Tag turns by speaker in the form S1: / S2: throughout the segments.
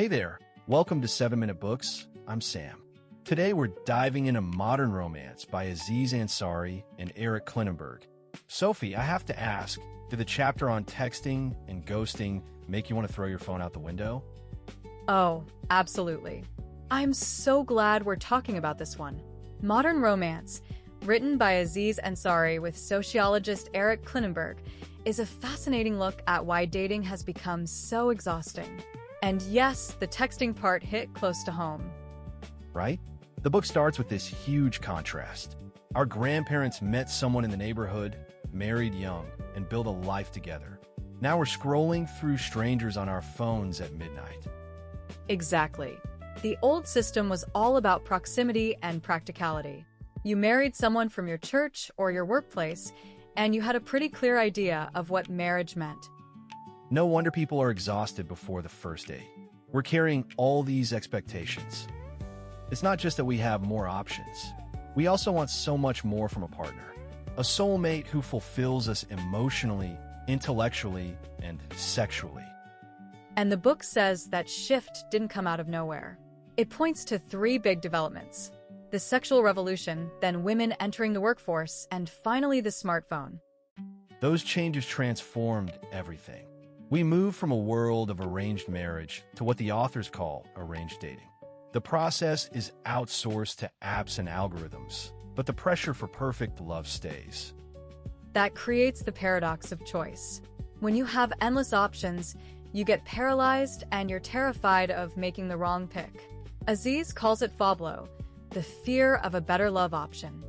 S1: Hey there, welcome to 7 Minute Books. I'm Sam. Today we're diving into Modern Romance by Aziz Ansari and Erik Klinenberg. Sophie, I have to ask, did the chapter on texting and ghosting make you want to throw your phone out the window?
S2: Oh, absolutely. I'm so glad we're talking about this one. Modern Romance, written by Aziz Ansari with sociologist Erik Klinenberg, is a fascinating look at why dating has become so exhausting. And yes, the texting part hit close to home.
S1: Right? The book starts with this huge contrast. Our grandparents met someone in the neighborhood, married young, and built a life together. Now we're scrolling through strangers on our phones at midnight.
S2: Exactly. The old system was all about proximity and practicality. You married someone from your church or your workplace, and you had a pretty clear idea of what marriage meant.
S1: No wonder people are exhausted before the first date. We're carrying all these expectations. It's not just that we have more options. We also want so much more from a partner. A soulmate who fulfills us emotionally, intellectually, and sexually.
S2: And the book says that shift didn't come out of nowhere. It points to three big developments: the sexual revolution, then women entering the workforce, and finally the smartphone.
S1: Those changes transformed everything. We moved from a world of arranged marriage to what the authors call arranged dating. The process is outsourced to apps and algorithms, but the pressure for perfect love stays.
S2: That creates the paradox of choice. When you have endless options, you get paralyzed and you're terrified of making the wrong pick. Aziz calls it FOBLO, the fear of a better love option.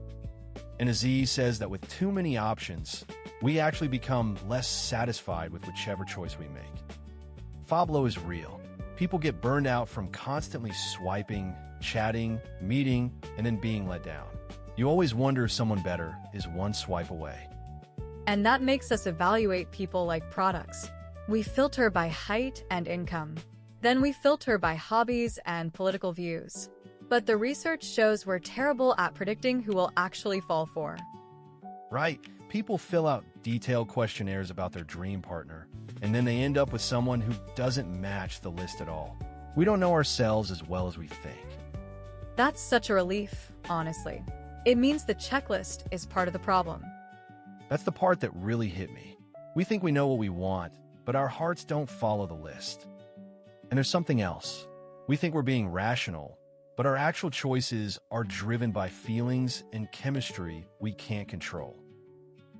S1: And Aziz says that with too many options, we actually become less satisfied with whichever choice we make. FOBLO is real. People get burned out from constantly swiping, chatting, meeting, and then being let down. You always wonder if someone better is one swipe away.
S2: And that makes us evaluate people like products. We filter by height and income. Then we filter by hobbies and political views. But the research shows we're terrible at predicting who we'll actually fall for.
S1: Right. People fill out detailed questionnaires about their dream partner, and then they end up with someone who doesn't match the list at all. We don't know ourselves as well as we think.
S2: That's such a relief, honestly. It means the checklist is part of the problem.
S1: That's the part that really hit me. We think we know what we want, but our hearts don't follow the list. And there's something else. We think we're being rational, but our actual choices are driven by feelings and chemistry we can't control.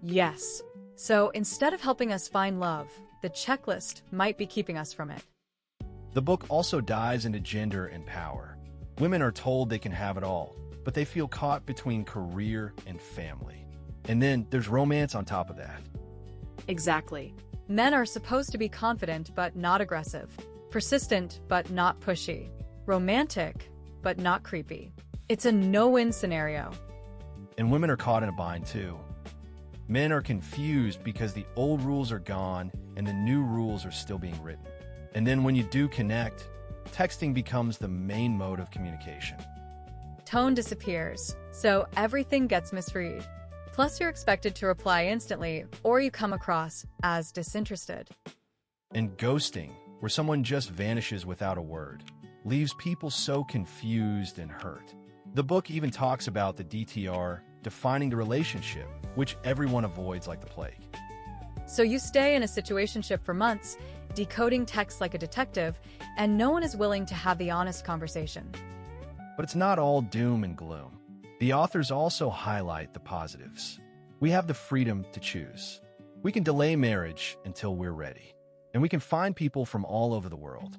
S2: Yes. So instead of helping us find love, the checklist might be keeping us from it.
S1: The book also dives into gender and power. Women are told they can have it all, but they feel caught between career and family. And then there's romance on top of that.
S2: Exactly. Men are supposed to be confident but not aggressive, persistent but not pushy, romantic but not creepy. It's a no-win scenario.
S1: And women are caught in a bind too. Men are confused because the old rules are gone and the new rules are still being written. And then when you do connect, texting becomes the main mode of communication.
S2: Tone disappears, so everything gets misread. Plus, you're expected to reply instantly, or you come across as disinterested.
S1: And ghosting, where someone just vanishes without a word, leaves people so confused and hurt. The book even talks about the DTR, defining the relationship, which everyone avoids like the plague.
S2: So you stay in a situationship for months, decoding texts like a detective, and no one is willing to have the honest conversation.
S1: But it's not all doom and gloom. The authors also highlight the positives. We have the freedom to choose. We can delay marriage until we're ready. And we can find people from all over the world.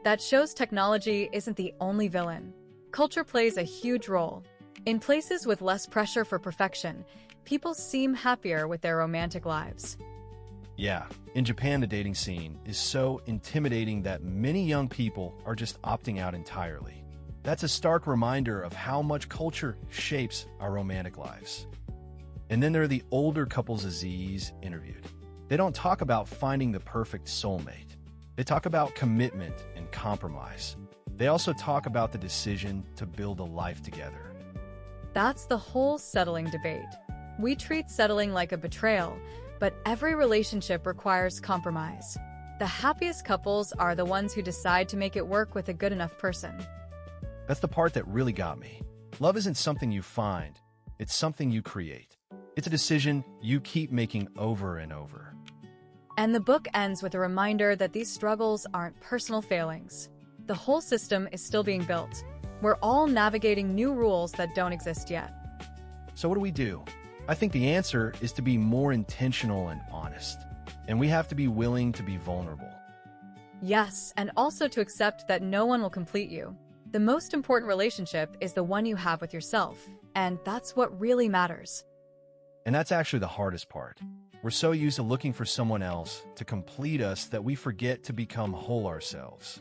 S2: That shows technology isn't the only villain. Culture plays a huge role. In places with less pressure for perfection, people seem happier with their romantic lives.
S1: Yeah, in Japan, the dating scene is so intimidating that many young people are just opting out entirely. That's a stark reminder of how much culture shapes our romantic lives. And then there are the older couples Aziz interviewed. They don't talk about finding the perfect soulmate. They talk about commitment and compromise. They also talk about the decision to build a life together.
S2: That's the whole settling debate. We treat settling like a betrayal, but every relationship requires compromise. The happiest couples are the ones who decide to make it work with a good enough person.
S1: That's the part that really got me. Love isn't something you find, it's something you create. It's a decision you keep making over and over.
S2: And the book ends with a reminder that these struggles aren't personal failings. The whole system is still being built. We're all navigating new rules that don't exist yet.
S1: So what do? I think the answer is to be more intentional and honest. And we have to be willing to be vulnerable.
S2: Yes, and also to accept that no one will complete you. The most important relationship is the one you have with yourself, and that's what really matters.
S1: And that's actually the hardest part. We're so used to looking for someone else to complete us that we forget to become whole ourselves.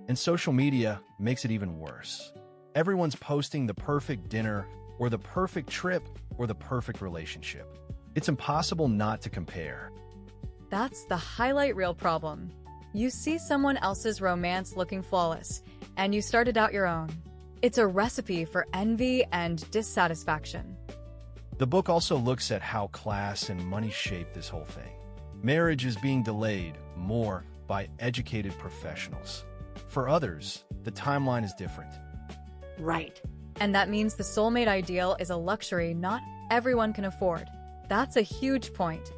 S1: And social media makes it even worse. Everyone's posting the perfect dinner, or the perfect trip, or the perfect relationship. It's impossible not to compare.
S2: That's the highlight reel problem. You see someone else's romance looking flawless, and you started out your own. It's a recipe for envy and dissatisfaction.
S1: The book also looks at how class and money shape this whole thing. Marriage is being delayed more by educated professionals. For others, the timeline is different.
S2: Right. And that means the soulmate ideal is a luxury not everyone can afford. That's a huge point.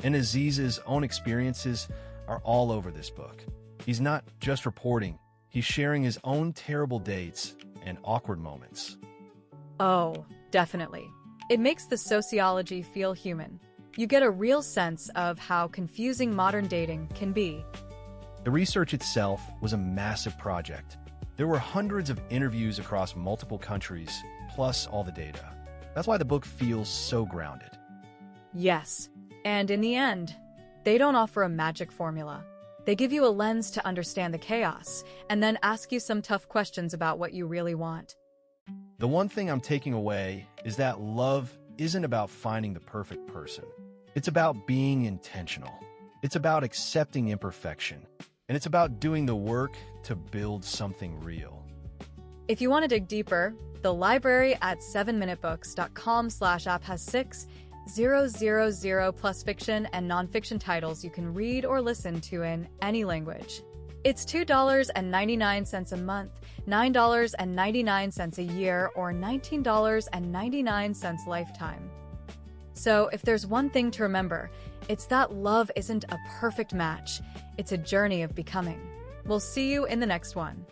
S1: And Aziz's own experiences are all over this book. He's not just reporting, he's sharing his own terrible dates and awkward moments.
S2: Oh, definitely. It makes the sociology feel human. You get a real sense of how confusing modern dating can be.
S1: The research itself was a massive project. There were hundreds of interviews across multiple countries, plus all the data. That's why the book feels so grounded.
S2: Yes, and in the end, they don't offer a magic formula. They give you a lens to understand the chaos, and then ask you some tough questions about what you really want.
S1: The one thing I'm taking away is that love isn't about finding the perfect person. It's about being intentional. It's about accepting imperfection. And it's about doing the work to build something real.
S2: If you want to dig deeper, the library at 7minutebooks.com/app has 6,000 plus fiction and nonfiction titles you can read or listen to in any language. It's $2.99 a month, $9.99 a year, or $19.99 lifetime. So if there's one thing to remember, it's that love isn't a perfect match. It's a journey of becoming. We'll see you in the next one.